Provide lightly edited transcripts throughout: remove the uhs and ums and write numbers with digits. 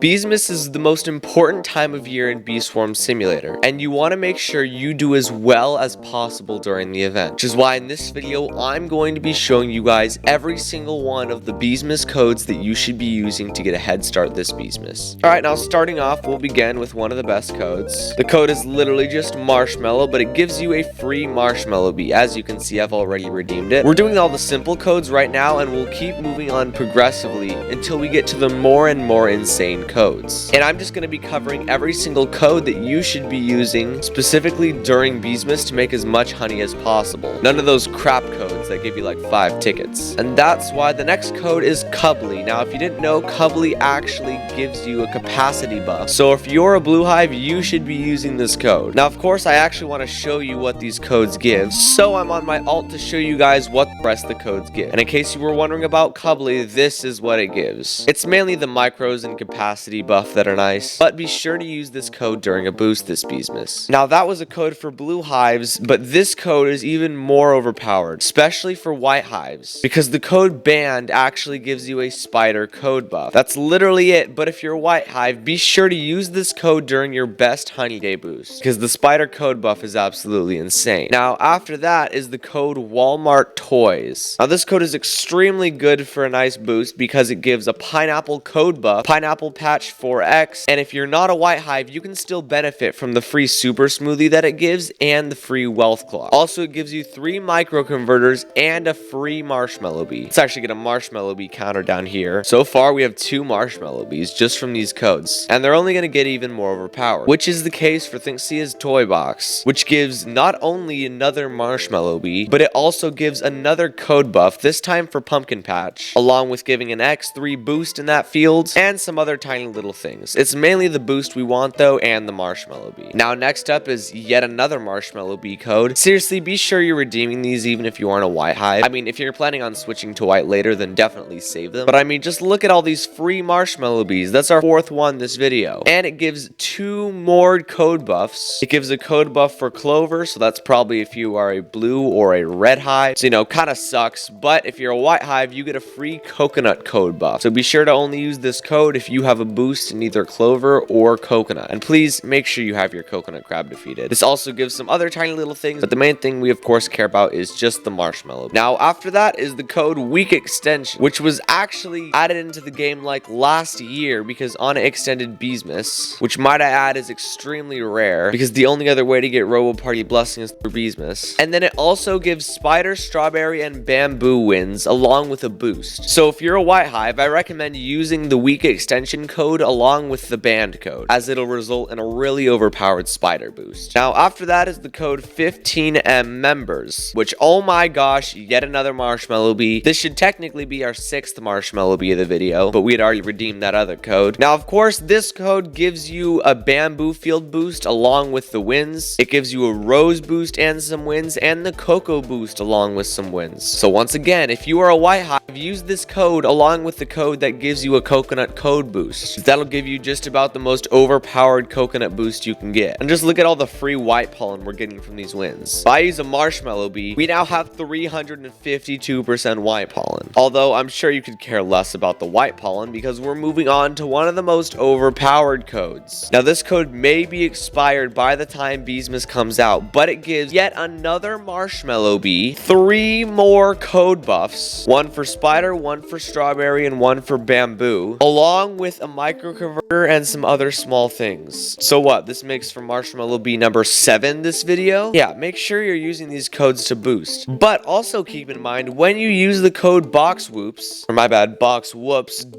BEESMAS is the most important time of year in Bee Swarm Simulator, and you want to make sure you do as well as possible during the event, which is why in this video I'm going to be showing you guys every single one of the BEESMAS codes that you should be using to get a head start this BEESMAS. Alright, now starting off, we'll begin with one of the best codes. The code is literally just marshmallow, but it gives you a free marshmallow bee. As you can see, I've already redeemed it. We're doing all the simple codes right now, and we'll keep moving on progressively until we get to the more and more insane codes. And I'm just going to be covering every single code that you should be using specifically during BEESMAS to make as much honey as possible. None of those crap codes that give you like 5 tickets. And that's why the next code is Cubbly. Now, if you didn't know, Cubbly actually gives you a capacity buff. So if you're a blue hive, you should be using this code. Now, of course, I actually want to show you what these codes give. So I'm on my alt to show you guys what the rest of the codes give. And in case you were wondering about Cubbly, this is what it gives. It's mainly the micros and capacity buff that are nice, but be sure to use this code during a boost this BEESMAS. Now that was a code for blue hives, but this code is even more overpowered, especially for white hives, because the code band actually gives you a spider code buff. That's literally it, but if you're a white hive, be sure to use this code during your best honey day boost, because the spider code buff is absolutely insane. Now after that is the code Walmart Toys. Now this code is extremely good for a nice boost because it gives a pineapple code buff, pineapple patch 4X, and if you're not a white hive, you can still benefit from the free super smoothie that it gives and the free wealth claw. Also, it gives you 3 micro converters and a free marshmallow bee. Let's actually get a marshmallow bee counter down here. So far, we have 2 marshmallow bees just from these codes, and they're only going to get even more overpowered, which is the case for Thinksia's toy box, which gives not only another marshmallow bee, but it also gives another code buff, this time for pumpkin patch, along with giving an X3 boost in that field and some other tiny little things. It's mainly the boost we want though, and the marshmallow bee. Now next up is yet another marshmallow bee code. Seriously, be sure you're redeeming these even if you aren't a white hive. I mean, if you're planning on switching to white later, then definitely save them. But I mean, just look at all these free marshmallow bees. That's our 4th one this video. And it gives 2 more code buffs. It gives a code buff for clover, so that's probably if you are a blue or a red hive. So, you know, kind of sucks. But if you're a white hive, you get a free coconut code buff. So be sure to only use this code if you have a boost in either clover or coconut. And please make sure you have your coconut crab defeated. This also gives some other tiny little things, but the main thing we of course care about is just the marshmallow. Now after that is the code week extension, which was actually added into the game like last year because on extended BEESMAS, which might I add is extremely rare because the only other way to get Robo Party Blessing is through BEESMAS. And then it also gives spider, strawberry, and bamboo wins along with a boost. So if you're a white hive, I recommend using the week extension code along with the band code, as it'll result in a really overpowered spider boost. Now after that is the code 15M members, which oh my gosh, yet another marshmallow bee. This should technically be our 6th marshmallow bee of the video, but we had already redeemed that other code. Now of course this code gives you a bamboo field boost along with the wins. It gives you a rose boost and some wins, and the cocoa boost along with some wins. So once again, if you are a white hive, use this code along with the code that gives you a coconut code boost. That'll give you just about the most overpowered coconut boost you can get. And just look at all the free white pollen we're getting from these wins. If I use a marshmallow bee, we now have 352% white pollen. Although I'm sure you could care less about the white pollen because we're moving on to one of the most overpowered codes. Now this code may be expired by the time BEESMAS comes out, but it gives yet another marshmallow bee 3 more code buffs, 1 for spider, 1 for strawberry, and 1 for bamboo, along with a micro converter and some other small things. So what, this makes for marshmallow bee number 7 this video? Yeah, make sure you're using these codes to boost. But also keep in mind, when you use the code box whoops,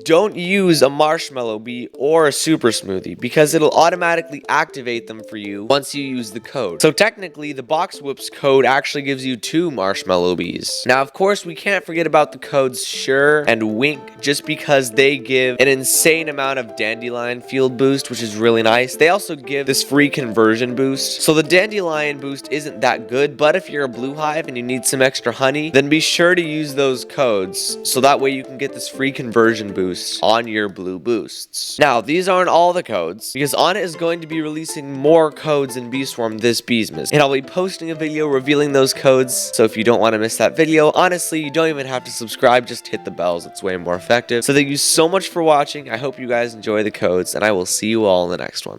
don't use a marshmallow bee or a super smoothie because it'll automatically activate them for you once you use the code. So technically, the box whoops code actually gives you 2 marshmallow bees. Now of course, we can't forget about the codes Sure and Wink just because they give an insane amount of dandelion field boost, which is really nice. They also give this free conversion boost. So the dandelion boost isn't that good, but if you're a blue hive and you need some extra honey, then be sure to use those codes so that way you can get this free conversion boost on your blue boosts. Now these aren't all the codes because Onnit is going to be releasing more codes in Bee Swarm this BEESMAS, and I'll be posting a video revealing those codes. So if you don't want to miss that video, honestly, you don't even have to subscribe, just hit the bells. It's way more effective. So thank you so much for watching. I hope you guys you guys enjoy the codes, and I will see you all in the next one.